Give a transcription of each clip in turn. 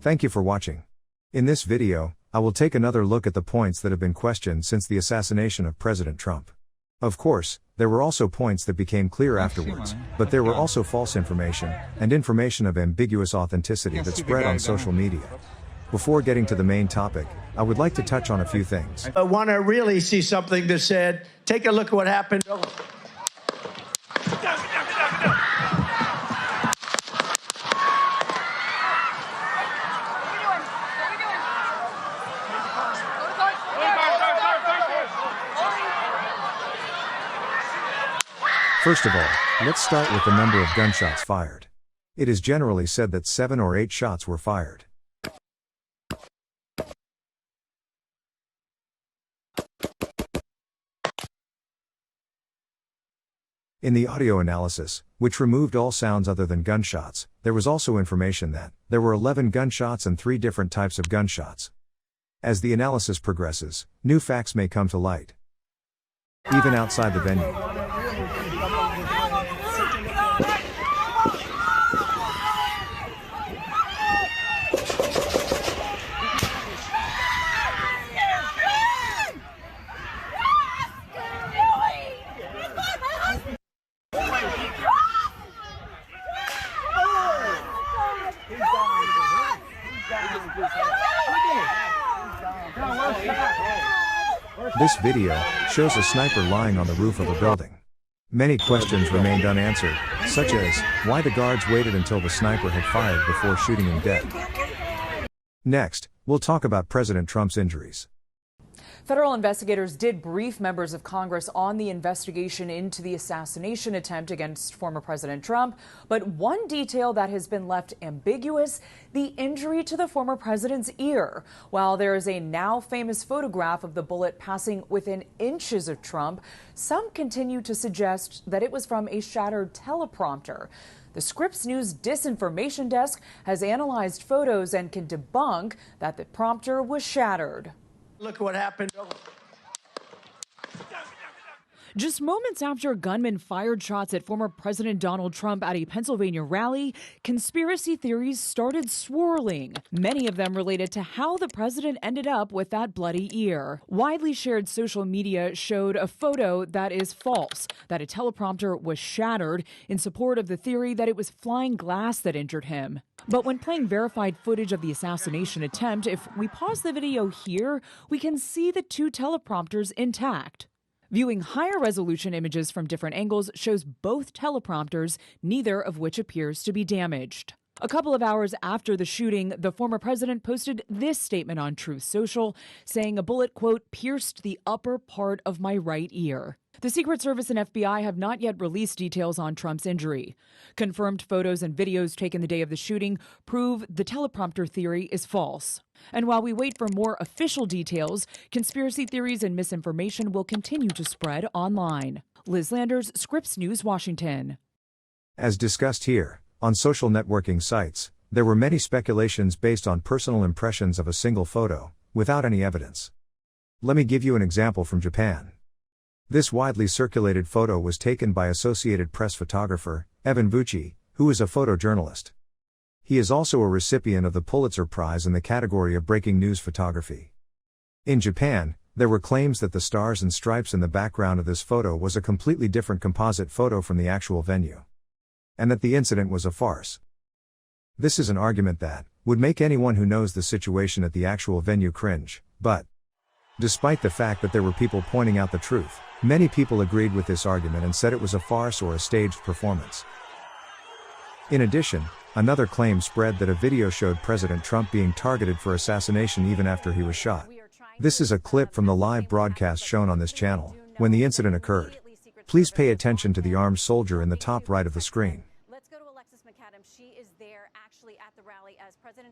Thank you for watching. In this video, I will take another look at the points that have been questioned since the assassination of President Trump. Of course, there were also points that became clear afterwards, but there were also false information, and information of ambiguous authenticity that spread on social media. Before getting to the main topic, I would like to touch on a few things. I want to really see something that said, take a look at what happened. First of all, let's start with the number of gunshots fired. It is generally said that 7 or 8 shots were fired. In the audio analysis, which removed all sounds other than gunshots, there was also information that there were 11 gunshots and 3 different types of gunshots. As the analysis progresses, new facts may come to light. Even outside the venue. This video shows a sniper lying on the roof of a building. Many questions remained unanswered, such as why the guards waited until the sniper had fired before shooting him dead. Next, we'll talk about President Trump's injuries. Federal investigators did brief members of Congress on the investigation into the assassination attempt against former President Trump. But one detail that has been left ambiguous, the injury to the former president's ear. While there is a now famous photograph of the bullet passing within inches of Trump, some continue to suggest that it was from a shattered teleprompter. The Scripps News disinformation desk has analyzed photos and can debunk that the prompter was shattered. Look what happened. Just moments after gunmen fired shots at former President Donald Trump at a Pennsylvania rally, conspiracy theories started swirling, many of them related to how the president ended up with that bloody ear. Widely shared social media showed a photo that is false, that a teleprompter was shattered, in support of the theory that it was flying glass that injured him. But when playing verified footage of the assassination attempt, if we pause the video here, we can see the 2 teleprompters intact. Viewing higher resolution images from different angles shows both teleprompters, neither of which appears to be damaged. A couple of hours after the shooting, the former president posted this statement on Truth Social, saying a bullet, quote, pierced the upper part of my right ear. The Secret Service and FBI have not yet released details on Trump's injury. Confirmed photos and videos taken the day of the shooting prove the teleprompter theory is false. And while we wait for more official details, conspiracy theories and misinformation will continue to spread online. Liz Landers, Scripps News, Washington. As discussed here, on social networking sites, there were many speculations based on personal impressions of a single photo, without any evidence. Let me give you an example from Japan. This widely circulated photo was taken by Associated Press photographer, Evan Vucci, who is a photojournalist. He is also a recipient of the Pulitzer Prize in the category of breaking news photography. In Japan, there were claims that the stars and stripes in the background of this photo was a completely different composite photo from the actual venue, and that the incident was a farce. This is an argument that would make anyone who knows the situation at the actual venue cringe, but despite the fact that there were people pointing out the truth, many people agreed with this argument and said it was a farce or a staged performance. In addition, another claim spread that a video showed President Trump being targeted for assassination even after he was shot. This is a clip from the live broadcast shown on this channel, when the incident occurred. Please pay attention to the armed soldier in the top right of the screen.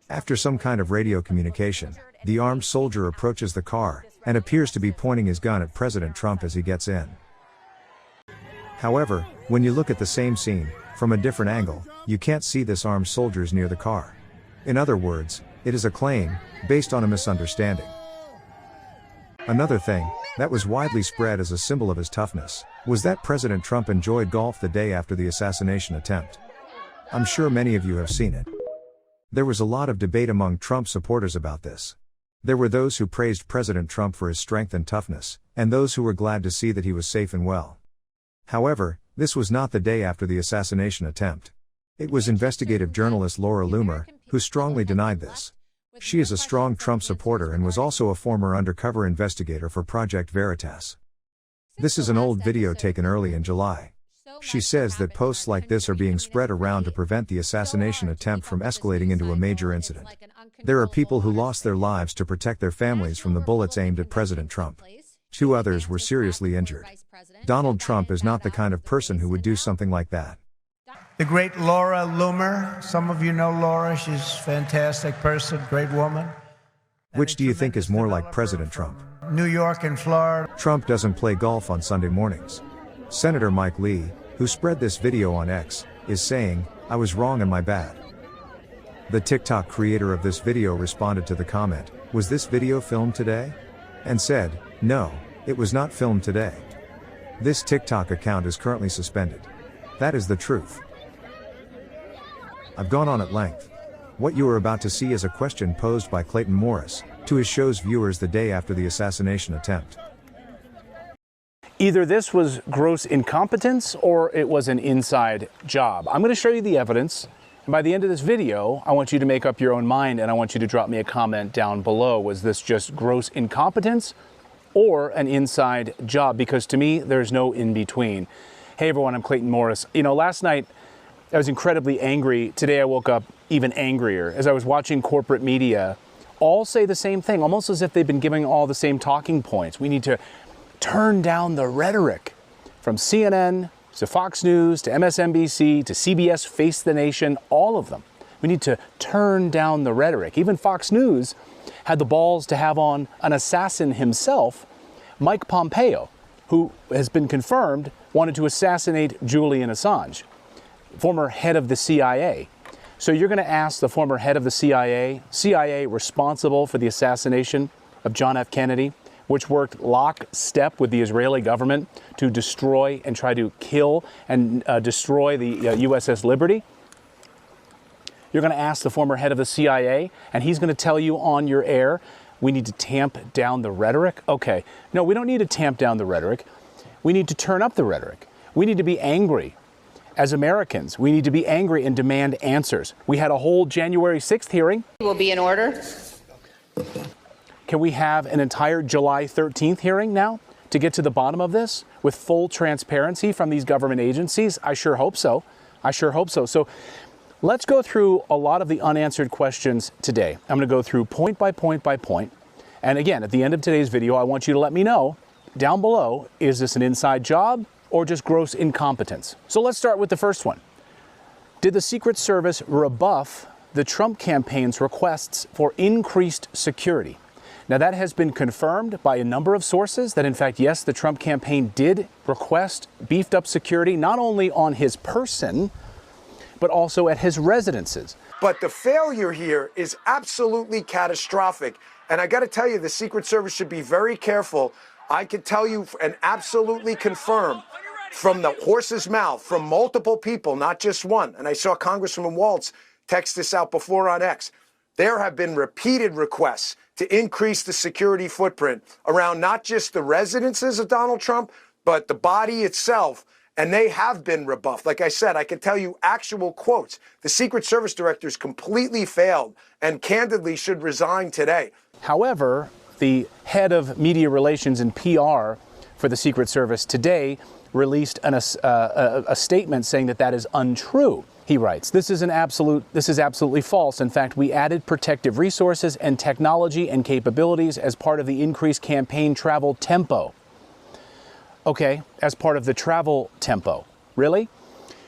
After some kind of radio communication, the armed soldier approaches the car, and appears to be pointing his gun at President Trump as he gets in. However, when you look at the same scene, from a different angle, you can't see this armed soldiers near the car. In other words, it is a claim, based on a misunderstanding. Another thing, that was widely spread as a symbol of his toughness, was that President Trump enjoyed golf the day after the assassination attempt. I'm sure many of you have seen it. There was a lot of debate among Trump supporters about this. There were those who praised President Trump for his strength and toughness, and those who were glad to see that he was safe and well. However, this was not the day after the assassination attempt. It was investigative journalist Laura Loomer, who strongly denied this. She is a strong Trump supporter and was also a former undercover investigator for Project Veritas. This is an old video taken early in July. She says that posts like this are being spread around to prevent the assassination attempt from escalating into a major incident. There are people who lost their lives to protect their families from the bullets aimed at President Trump. 2 others were seriously injured. Donald Trump is not the kind of person who would do something like that. The great Laura Loomer. Some of you know Laura. She's a fantastic person, great woman. Which do you think is more like President Trump? New York and Florida. Trump doesn't play golf on Sunday mornings. Senator Mike Lee, who spread this video on X, is saying, "I was wrong and my bad." The TikTok creator of this video responded to the comment, "Was this video filmed today?" and said, "No, it was not filmed today." This TikTok account is currently suspended. That is the truth. I've gone on at length. What you are about to see is a question posed by Clayton Morris to his show's viewers the day after the assassination attempt. Either this was gross incompetence or it was an inside job. I'm going to show you the evidence, and by the end of this video, I want you to make up your own mind, and I want you to drop me a comment down below. Was this just gross incompetence or an inside job? Because to me, there's no in between. Hey everyone, I'm Clayton Morris. You know, last night I was incredibly angry. Today I woke up even angrier as I was watching corporate media all say the same thing, almost as if they've been giving all the same talking points. We need to turn down the rhetoric. From CNN to Fox News to MSNBC to CBS, Face the Nation, all of them. We need to turn down the rhetoric. Even Fox News had the balls to have on an assassin himself, Mike Pompeo, who has been confirmed wanted to assassinate Julian Assange, former head of the CIA. So you're going to ask the former head of the CIA responsible for the assassination of John F. Kennedy, which worked lockstep with the Israeli government to destroy and try to kill and destroy the USS Liberty. You're going to ask the former head of the CIA, and he's going to tell you on your air, we need to tamp down the rhetoric. Okay, no, we don't need to tamp down the rhetoric. We need to turn up the rhetoric. We need to be angry. As Americans, we need to be angry and demand answers. We had a whole January 6th hearing. Will be in order. Can we have an entire July 13th hearing now to get to the bottom of this with full transparency from these government agencies? I sure hope so. I sure hope so. So let's go through a lot of the unanswered questions today. I'm going to go through point by point by point. And again, at the end of today's video, I want you to let me know down below, is this an inside job or just gross incompetence? So let's start with the first one. Did the Secret Service rebuff the Trump campaign's requests for increased security? Now that has been confirmed by a number of sources that in fact, yes, the Trump campaign did request beefed up security, not only on his person, but also at his residences. But the failure here is absolutely catastrophic. And I got to tell you, the Secret Service should be very careful. I can tell you and absolutely confirm from the horse's mouth, from multiple people, not just one. And I saw Congressman Waltz text this out before on X. There have been repeated requests to increase the security footprint around not just the residences of Donald Trump, but the body itself. And they have been rebuffed. Like I said, I can tell you actual quotes. The Secret Service directors completely failed and candidly should resign today. However, the head of media relations and PR for the Secret Service today released a statement saying that that is untrue. He writes, this is absolutely false. In fact, we added protective resources and technology and capabilities as part of the increased campaign travel tempo. Okay, as part of the travel tempo. Really?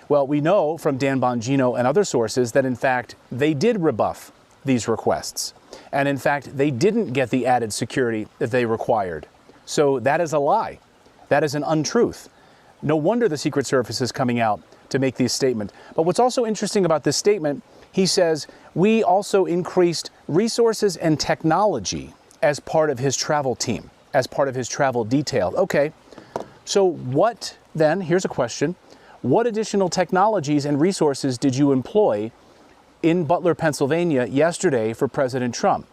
Well, we know from Dan Bongino and other sources that in fact, they did rebuff these requests. And in fact, they didn't get the added security that they required. So that is a lie. That is an untruth. No wonder the Secret Service is coming out to make these statements. But what's also interesting about this statement, he says, we also increased resources and technology as part of his travel team, as part of his travel detail. Okay, so what then, here's a question, what additional technologies and resources did you employ in Butler, Pennsylvania yesterday for President Trump.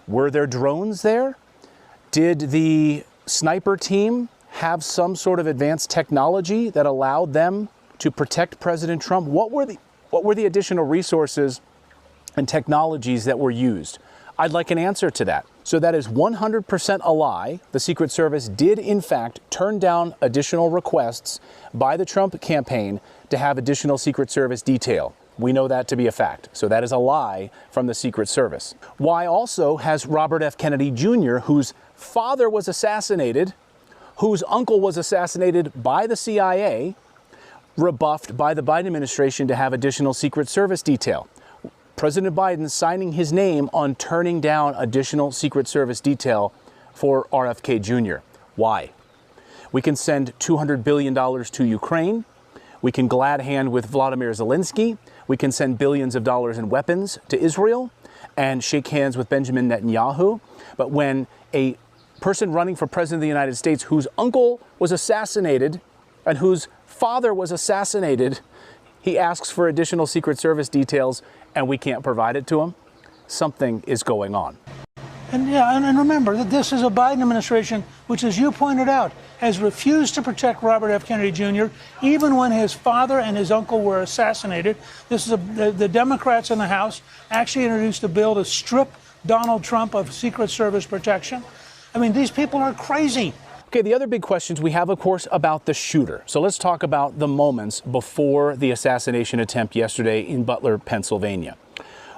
Were there drones there? Did the sniper team have some sort of advanced technology that allowed them to protect President Trump? What were the additional resources and technologies that were used? I'd like an answer to that. So that is 100% a lie. The Secret Service did, in fact, turn down additional requests by the Trump campaign to have additional Secret Service detail. We know that to be a fact. So that is a lie from the Secret Service. Why also has Robert F. Kennedy Jr., whose father was assassinated, whose uncle was assassinated by the CIA, rebuffed by the Biden administration to have additional Secret Service detail? President Biden signing his name on turning down additional Secret Service detail for RFK Jr. Why? We can send $200 billion to Ukraine. We can glad hand with Vladimir Zelensky. We can send billions of dollars in weapons to Israel and shake hands with Benjamin Netanyahu. But when a person running for president of the United States whose uncle was assassinated and whose father was assassinated, he asks for additional Secret Service details and we can't provide it to him, something is going on. And remember that this is a Biden administration which, as you pointed out, has refused to protect Robert F. Kennedy Jr. even when his father and his uncle were assassinated. This is the Democrats in the House actually introduced a bill to strip Donald Trump of Secret Service protection. I mean, these people are crazy. Okay, the other big questions we have, of course, about the shooter. So let's talk about the moments before the assassination attempt yesterday in Butler, Pennsylvania.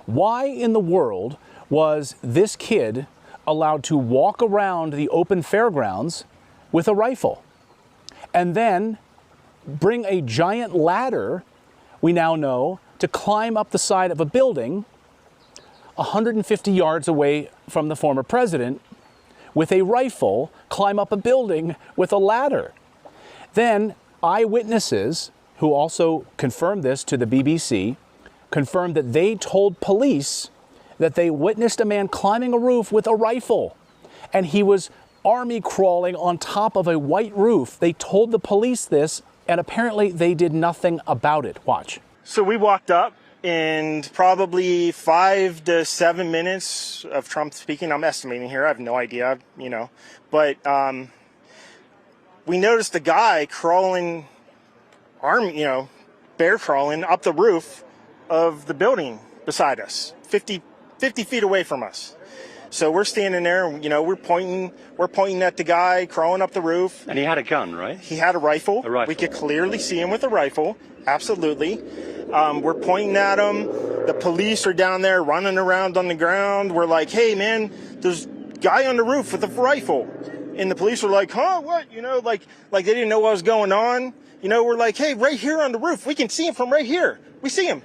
Why in the world was this kid allowed to walk around the open fairgrounds with a rifle and then bring a giant ladder, we now know, to climb up the side of a building 150 yards away from the former president with a rifle, climb up a building with a ladder? Then eyewitnesses, who also confirmed this to the BBC, confirmed that they told police that they witnessed a man climbing a roof with a rifle, and he was army crawling on top of a white roof. They told the police this, and apparently they did nothing about it. Watch. So we walked up, and probably 5 to 7 minutes of Trump speaking, I'm estimating here, I have no idea, but we noticed a guy crawling, bear crawling up the roof of the building beside us, 50 feet away from us. So we're standing there, we're pointing at the guy crawling up the roof. And he had a gun, right? He had a rifle. A rifle. We could clearly see him with a rifle. Absolutely. We're pointing at him. The police are down there running around on the ground. We're like, hey, man, there's a guy on the roof with a rifle. And the police were like, huh, what? Like they didn't know what was going on. We're like, hey, right here on the roof. We can see him from right here. We see him.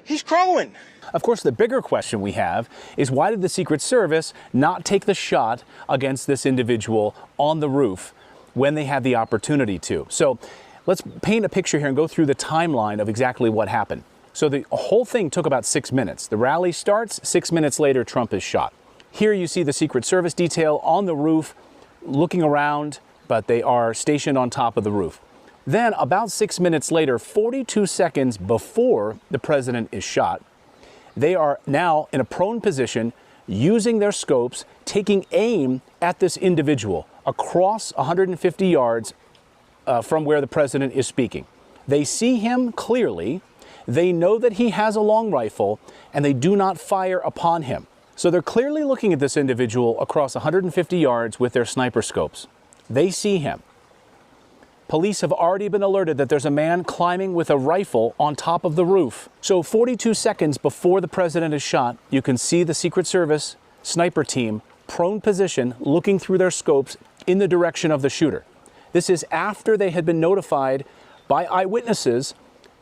He's crawling. Of course, the bigger question we have is why did the Secret Service not take the shot against this individual on the roof when they had the opportunity to? So let's paint a picture here and go through the timeline of exactly what happened. So the whole thing took about 6 minutes. The rally starts, 6 minutes later, Trump is shot. Here you see the Secret Service detail on the roof looking around, but they are stationed on top of the roof. Then about 6 minutes later, 42 seconds before the president is shot, they are now in a prone position, using their scopes, taking aim at this individual across 150 yards from where the president is speaking. They see him clearly, they know that he has a long rifle, and they do not fire upon him. So they're clearly looking at this individual across 150 yards with their sniper scopes. They see him. Police have already been alerted that there's a man climbing with a rifle on top of the roof. So 42 seconds before the president is shot, you can see the Secret Service sniper team prone position looking through their scopes in the direction of the shooter. This is after they had been notified by eyewitnesses,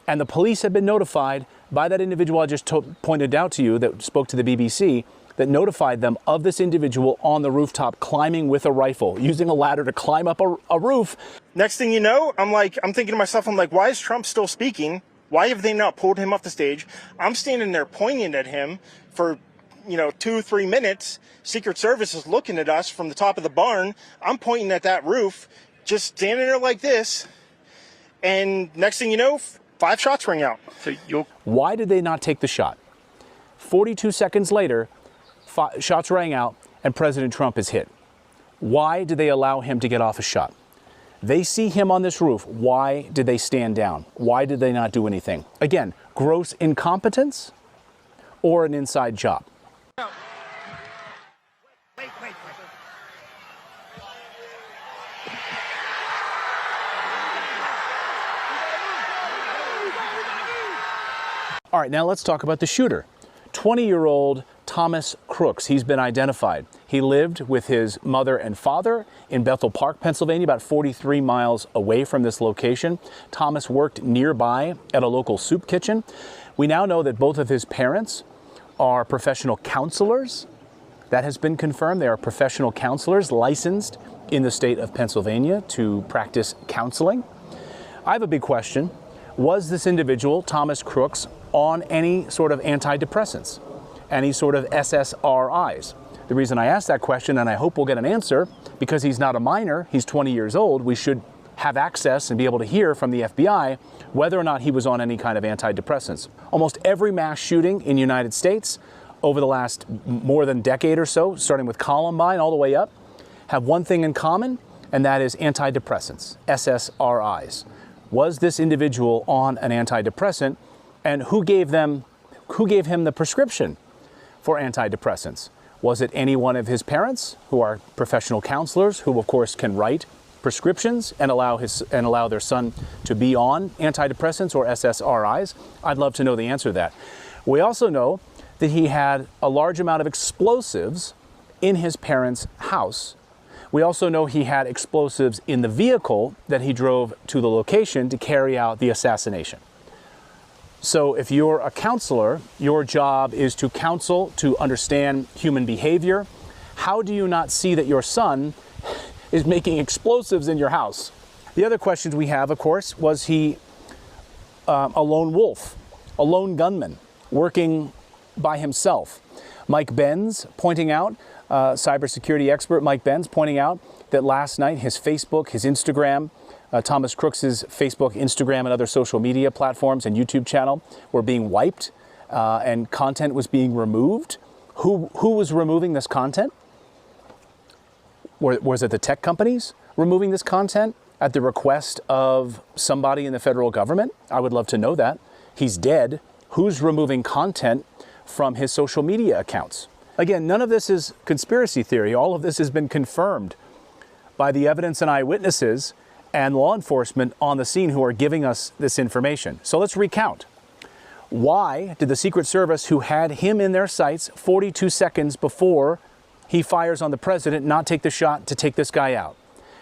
and the police had been notified by that individual I just pointed out to you that spoke to the BBC, that notified them of this individual on the rooftop climbing with a rifle, using a ladder to climb up a roof. Next thing you know, I'm thinking to myself, why is Trump still speaking? Why have they not pulled him off the stage? I'm standing there pointing at him for 2-3 minutes. Secret Service is looking at us from the top of the barn. I'm pointing at that roof, just standing there like this. And next thing you know, 5 shots ring out. So Why did they not take the shot? 42 seconds later, shots rang out and President Trump is hit. Why did they allow him to get off a shot? They see him on this roof. Why did they stand down? Why did they not do anything? Again, gross incompetence or an inside job? All right, now let's talk about the shooter. 20-year-old Thomas Crooks. He's been identified. He lived with his mother and father in Bethel Park, Pennsylvania, about 43 miles away from this location. Thomas worked nearby at a local soup kitchen. We now know that both of his parents are professional counselors. That has been confirmed. They are professional counselors licensed in the state of Pennsylvania to practice counseling. I have a big question. Was this individual, Thomas Crooks, on any sort of antidepressants, any sort of SSRIs? The reason I ask that question, and I hope we'll get an answer, because he's not a minor, he's 20 years old, we should have access and be able to hear from the FBI whether or not he was on any kind of antidepressants. Almost every mass shooting in the United States over the last more than decade or so, starting with Columbine all the way up, have one thing in common, and that is antidepressants, SSRIs. Was this individual on an antidepressant, and who gave him the prescription for antidepressants? Was it any one of his parents, who are professional counselors, who of course can write prescriptions and allow their son to be on antidepressants or SSRIs? I'd love to know the answer to that. We also know that he had a large amount of explosives in his parents' house. We also know he had explosives in the vehicle that he drove to the location to carry out the assassination. So if you're a counselor, your job is to counsel, to understand human behavior. How do you not see that your son is making explosives in your house? The other questions we have, of course, was he a lone wolf, a lone gunman, working by himself? Mike Benz pointing out, cybersecurity expert Mike Benz pointing out that last night his Facebook, his Instagram, Thomas Crooks's Facebook, Instagram, and other social media platforms and YouTube channel were being wiped and content was being removed. Who was removing this content? Was it the tech companies removing this content at the request of somebody in the federal government? I would love to know that. He's dead. Who's removing content from his social media accounts? Again, none of this is conspiracy theory. All of this has been confirmed by the evidence and eyewitnesses and law enforcement on the scene who are giving us this information. So let's recount. Why did the Secret Service, who had him in their sights 42 seconds before he fires on the president, not take the shot to take this guy out?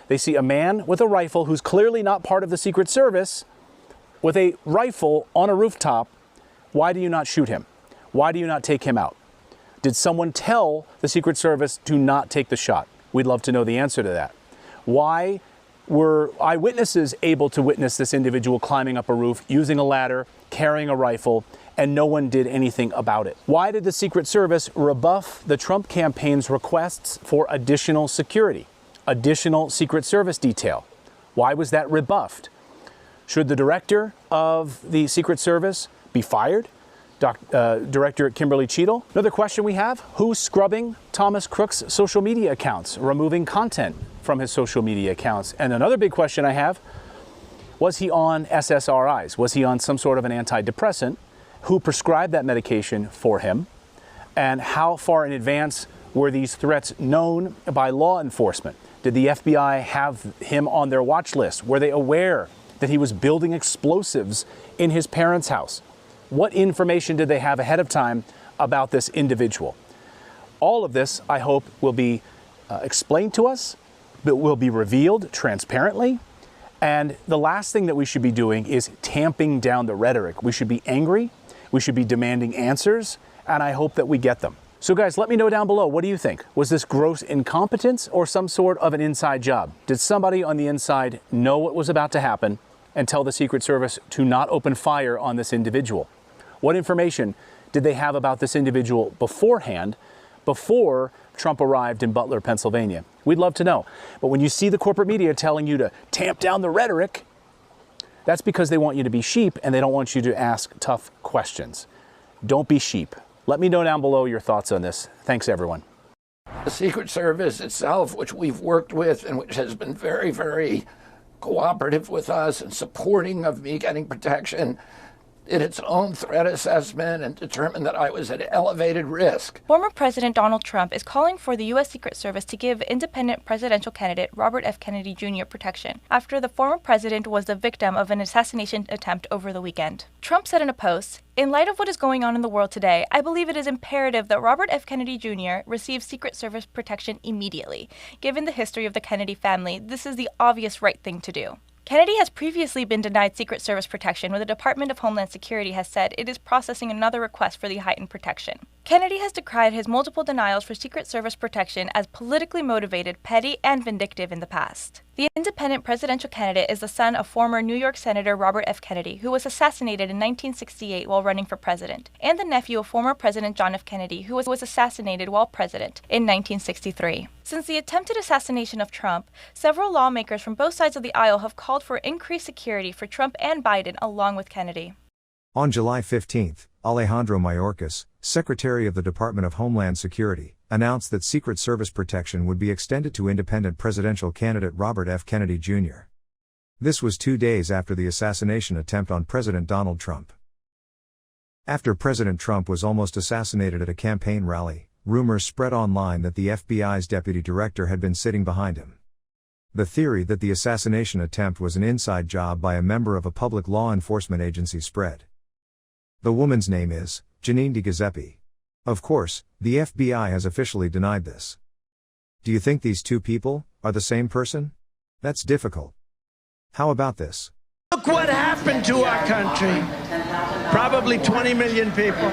They see a man with a rifle who's clearly not part of the Secret Service with a rifle on a rooftop. Why do you not shoot him? Why do you not take him out? Did someone tell the Secret Service to not take the shot? We'd love to know the answer to that. Why were eyewitnesses able to witness this individual climbing up a roof, using a ladder, carrying a rifle, and no one did anything about it? Why did the Secret Service rebuff the Trump campaign's requests for additional security, additional Secret Service detail? Why was that rebuffed? Should the director of the Secret Service be fired? Director Kimberly Cheadle. Another question we have, who's scrubbing Thomas Crooks' social media accounts, removing content from his social media accounts? And another big question I have, was he on SSRIs? Was he on some sort of an antidepressant? Who prescribed that medication for him? And how far in advance were these threats known by law enforcement? Did the FBI have him on their watch list? Were they aware that he was building explosives in his parents' house? What information did they have ahead of time about this individual? All of this, I hope, will be explained to us, but will be revealed transparently. And the last thing that we should be doing is tamping down the rhetoric. We should be angry, we should be demanding answers, and I hope that we get them. So guys, let me know down below, what do you think? Was this gross incompetence or some sort of an inside job? Did somebody on the inside know what was about to happen and tell the Secret Service to not open fire on this individual? What information did they have about this individual beforehand, before Trump arrived in Butler, Pennsylvania? We'd love to know. But when you see the corporate media telling you to tamp down the rhetoric, That's because they want you to be sheep and they don't want you to ask tough questions. Don't be sheep. Let me know down below your thoughts on this. Thanks, everyone. The Secret Service itself, which we've worked with and which has been very, very cooperative with us and supporting of me getting protection, did its own threat assessment and determined that I was at elevated risk. Former President Donald Trump is calling for the U.S. Secret Service to give independent presidential candidate Robert F. Kennedy Jr. protection after the former president was the victim of an assassination attempt over the weekend. Trump said in a post, "In light of what is going on in the world today, I believe it is imperative that Robert F. Kennedy Jr. receive Secret Service protection immediately. Given the history of the Kennedy family, this is the obvious right thing to do." Kennedy has previously been denied Secret Service protection, where the Department of Homeland Security has said it is processing another request for the heightened protection. Kennedy has decried his multiple denials for Secret Service protection as politically motivated, petty, and vindictive in the past. The independent presidential candidate is the son of former New York Senator Robert F. Kennedy, who was assassinated in 1968 while running for president, and the nephew of former President John F. Kennedy, who was assassinated while president in 1963. Since the attempted assassination of Trump, several lawmakers from both sides of the aisle have called for increased security for Trump and Biden along with Kennedy. On July 15, Alejandro Mayorkas, Secretary of the Department of Homeland Security, announced that Secret Service protection would be extended to independent presidential candidate Robert F. Kennedy Jr. This was 2 days after the assassination attempt on President Donald Trump. After President Trump was almost assassinated at a campaign rally, rumors spread online that the FBI's deputy director had been sitting behind him. The theory that the assassination attempt was an inside job by a member of a public law enforcement agency spread. The woman's name is Janine DeGiuseppe. Of course, the FBI has officially denied this. Do you think these two people are the same person? That's difficult. How about this? Look what happened to our country. Probably 20 million people.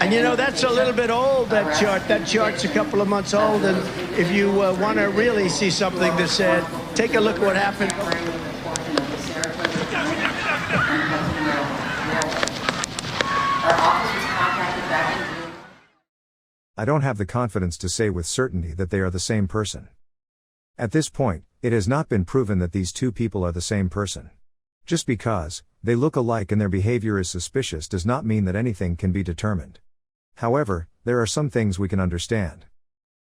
And you know, that's a little bit old, that chart. That chart's a couple of months old, and if you want to really see something that's sad, take a look at what happened. I don't have the confidence to say with certainty that they are the same person. At this point, it has not been proven that these two people are the same person. Just because they look alike and their behavior is suspicious does not mean that anything can be determined. However, there are some things we can understand.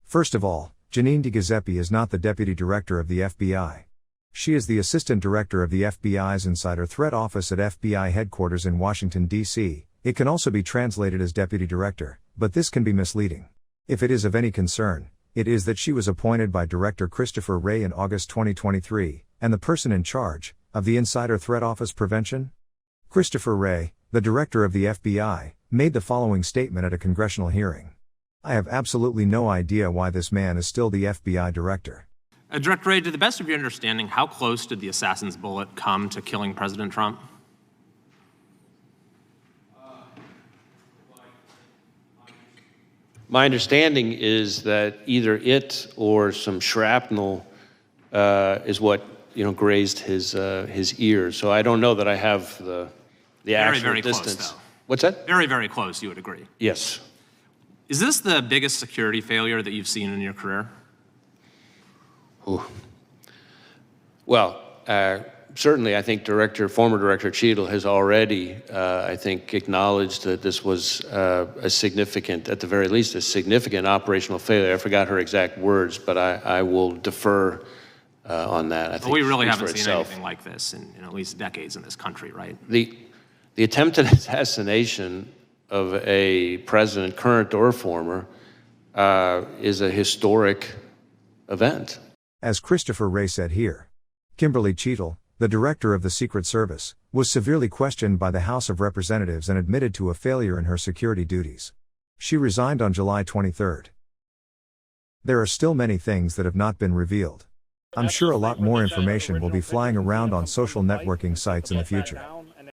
First of all, Janine DeGiuseppe is not the deputy director of the FBI. She is the assistant director of the FBI's Insider Threat Office at FBI headquarters in Washington, D.C. It can also be translated as deputy director, but this can be misleading. If it is of any concern, it is that she was appointed by Director Christopher Wray in August 2023, and the person in charge of the Insider Threat Office Prevention? Christopher Wray, the director of the FBI, made the following statement at a congressional hearing. "I have absolutely no idea why this man is still the FBI director." Director Wray, to the best of your understanding, how close did the assassin's bullet come to killing President Trump? My understanding is that either it or some shrapnel is what grazed his ear. So I don't know that I have the actual very distance. Close, though. What's that? Very, very close, you would agree. Yes. Is this the biggest security failure that you've seen in your career? Ooh. Well, certainly I think former Director Cheadle has already, I think, acknowledged that this was a significant, at the very least, a significant operational failure. I forgot her exact words, but I will defer on that. I think we really haven't seen anything like this in at least decades in this country, right? The attempted assassination of a president, current or former, is a historic event. As Christopher Wray said here, Kimberly Cheadle, the director of the Secret Service, was severely questioned by the House of Representatives and admitted to a failure in her security duties. She resigned on July 23. There are still many things that have not been revealed. I'm sure a lot more information will be flying around on social networking sites in the future.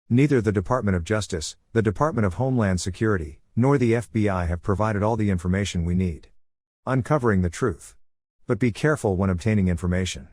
Neither the Department of Justice, the Department of Homeland Security, nor the FBI have provided all the information we need. Uncovering the truth. But be careful when obtaining information.